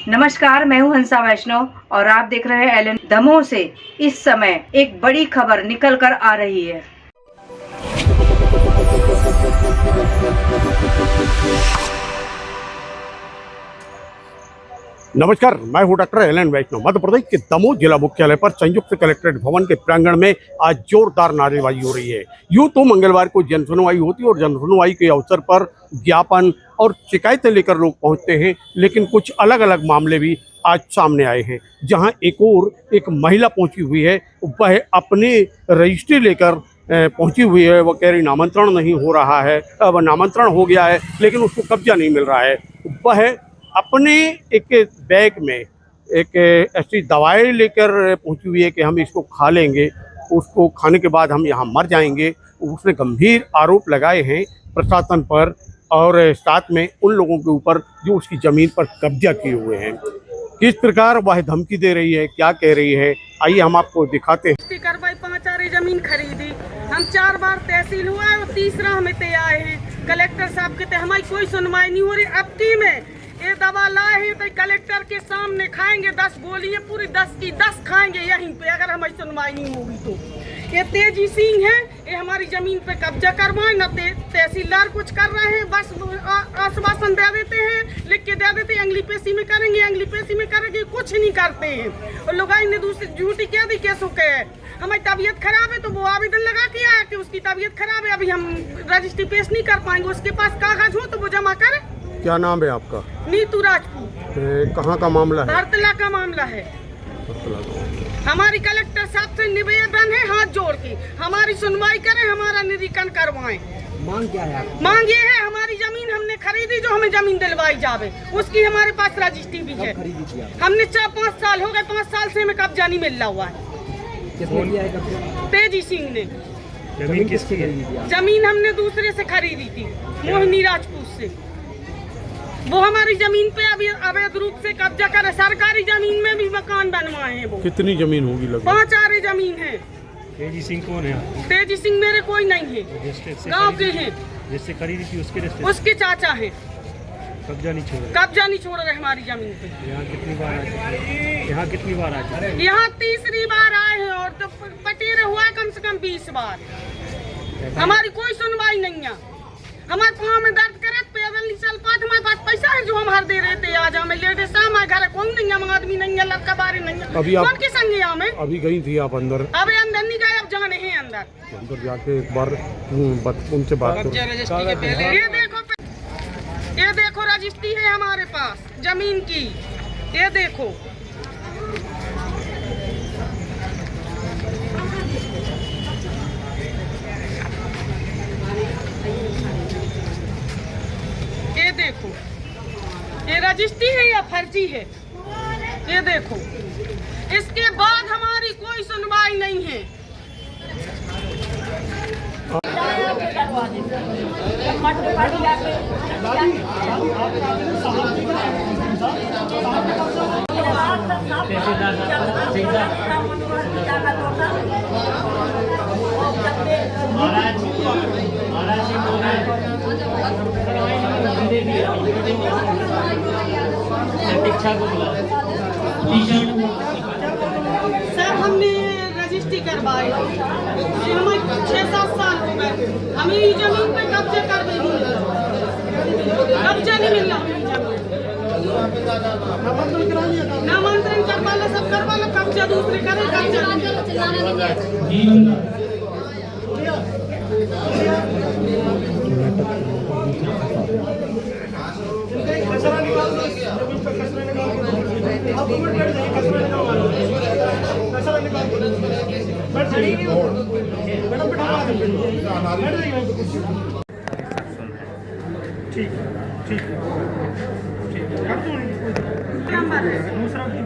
नमस्कार, मैं हूं हंसा वैष्णव और आप देख रहे हैं एलएन। दमोह से इस समय एक बड़ी खबर निकल कर आ रही है। नमस्कार, मैं हूं डॉक्टर एलन वैष्णव। मध्य प्रदेश के दमोह जिला मुख्यालय पर संयुक्त कलेक्ट्रेट भवन के प्रांगण में आज जोरदार नारेबाजी हो रही है। यूं तो मंगलवार को जनसुनवाई होती है और जनसुनवाई के अवसर पर ज्ञापन और शिकायतें लेकर लोग पहुंचते हैं, लेकिन कुछ अलग अलग मामले भी आज सामने आए हैं। जहां एक महिला पहुंची हुई है, वह अपनी रजिस्ट्री लेकर पहुंची हुई है। वह कह रही नामांतरण नहीं हो रहा है, अब नामांतरण हो गया है लेकिन उसको कब्जा नहीं मिल रहा है। वह अपने एक बैग में एक ऐसी दवाई लेकर पहुंची हुई है कि हम इसको खा लेंगे, उसको खाने के बाद हम यहाँ मर जाएंगे। उसने गंभीर आरोप लगाए हैं प्रशासन पर और साथ में उन लोगों के ऊपर जो उसकी ज़मीन पर कब्जा किए हुए हैं। किस प्रकार वह धमकी दे रही है, क्या कह रही है, आइए हम आपको दिखाते हैं। कार्रवाई 5 आरे जमीन खरीदी, हम 4 बार तहसील हुआ है और तीसरा हमें ते आए हैं। कलेक्टर साहब के हमारी कोई सुनवाई नहीं हो रही। अब की में ये दवा लाए हैं तो कलेक्टर के सामने खाएंगे 10 गोलियां, पूरी 10 की 10 खाएंगे यहीं पे, अगर हमारी सुनवाई नहीं होगी तो। ये तेजी सिंह है, ये हमारी जमीन पे कब्जा करवाए, न तहसीलदार कुछ कर रहे हैं, बस आश्वासन दे देते हैं, लिख के दे देते हैं अंगली पेशी में करेंगे, अंगली पेशी में करेंगे, कुछ नहीं करते हैं। और लोग ने दूसरी झूठी कह दी, कैसो कहे हमारी तबीयत खराब है तो वो आवेदन लगा के आया कि उसकी तबीयत खराब है, अभी हम रजिस्ट्री पेश नहीं कर पाएंगे, उसके पास कागज हो तो वो जमा करे। क्या नाम है आपका? नीतू राजपूत। कहाँ का मामला है? भारतला का मामला है। हमारी कलेक्टर साहब से निवेदन है, हाथ जोड़ के हमारी सुनवाई करें, हमारा निरीक्षण करवाएं। मांग क्या है? मांग ये है, हमारी जमीन हमने खरीदी, जो हमें जमीन दिलवाई जावे, उसकी हमारे पास रजिस्ट्री भी है। हमने 4-5 साल हो गए, 5 साल से हमें कब्जा नहीं मिल रहा हुआ है। किसने किया है कब्जा? तेजी सिंह ने। जमीन किसकी है? जमीन हमने दूसरे से खरीदी थी, मोहिनी राजपूत से। वो हमारी जमीन पे अभी अवैध रूप से कब्जा करे, सरकारी जमीन में भी मकान बनवाए हैं वो। कितनी जमीन होगी लगभग? 5 आरे जमीन है। तेजी सिंह कौन है? तेजी सिंह मेरे कोई नहीं है, गांव के हैं। जिससे खरीदी थी उसके चाचा हैं। कब्जा नहीं छोड़ रहे हमारी जमीन पे। यहाँ कितनी बार आ चुके? यहाँ तीसरी बार आए हैं और तो पटेरे हुआ है कम से कम 20 बार। हमारी कोई सुनवाई नहीं है। हमारे पाँव में दर्द करे, पैदल नहीं चल पाते, हमारे पास पैसा है जो हम हर दे रहे थे। आज हमें लेडीज हमारे घर कौन नहीं है, आदमी नहीं है, लड़का बारी नहीं है, कौन की संग हमें। अभी गई थी आप अंदर? अभी अंदर नहीं गए, अब जाने हैं अंदर जाके एक बार उनसे बात करो। ये देखो रजिस्ट्री है हमारे पास जमीन की, ये देखो। ये देखो, ये रजिस्ट्री है या फर्जी है, ये देखो। इसके बाद हमारी कोई सुनवाई नहीं है। सर हमने रजिस्ट्री करवाई, हमें 6-7 साल हो गए, हमें ये जमीन पे कब्जा कर देनी है, कब्जा नहीं मिल रहा हमें जमीन। नामांतरण करवा लो, सब करवा लो, कब्जा दूसरे करे, कब्जा ठीक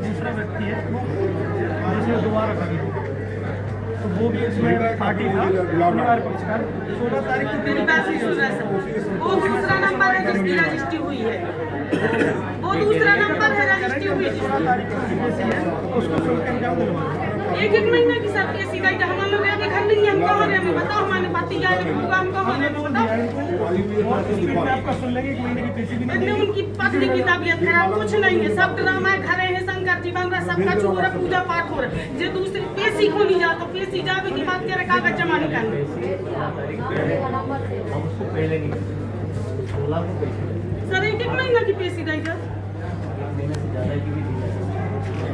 दूसरा व्यक्ति है जिसने दोबारा करी, तो वो भी इसमें पार्टी था। हमारे पक्षकार 16 तारीख को मेरी बात नहीं सुन रहा सर। वो दूसरा नंबर है जिसकी रजिस्ट्री हुई है, वो दूसरा नंबर है रजिस्ट्री हुई है। 16 तारीख को उसको छोड़कर क्या एक एक महीने की सब कैसी गई तो हम लोग अभी घर नहीं है, हम कहाँ रहे हमें बताओ, हमारे पति आए होगा हम कहाँ रहे हमें बताओ। और स्पीड में आपका सुन लेंगे 1 महीने की पैसे भी नहीं इतने उनकी पत्नी की तबीयत खराब कुछ नहीं है, सब ड्रामा घरे हैं, शंकर जी बन रहा, सबका हो रहा, पूजा पाठ हो रहा। जो दूसरी पेशी को नहीं जा तो पेशी जावे की बात करे, कागज जमा नहीं करने। सर एक महीना की पेशी गई सर,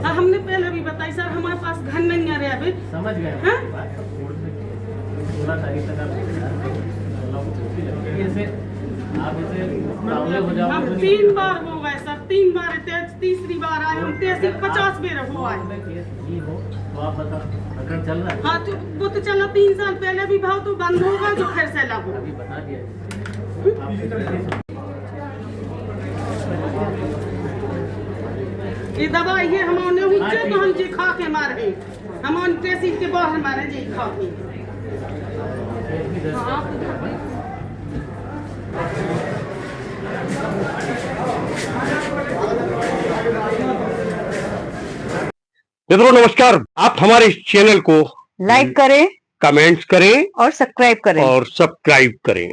हमने पहले भी बताई सर, हमारे पास घर नहीं आ रहे अभी। समझ गए हाँ? 16 तारीख तक आप इसे हो जाओ। हम 3 बार हो गए सर, 3 बार, तीसरी बार आए हम, 50 बेर हो आए। तो आप बता प्रकरण चल रहा है? हाँ तो वो तो चला 3 साल पहले भी भाव तो बंद होगा जो फिर से लागू। अभी बता दिया ये दवा ये हमने हुई तो हम जे खा के मारे, हम कैसी के बाहर मारे जे खा के। हाँ मित्रों नमस्कार, आप हमारे इस चैनल को लाइक करें, कमेंट्स करें और सब्सक्राइब करें। और सब्सक्राइब करें।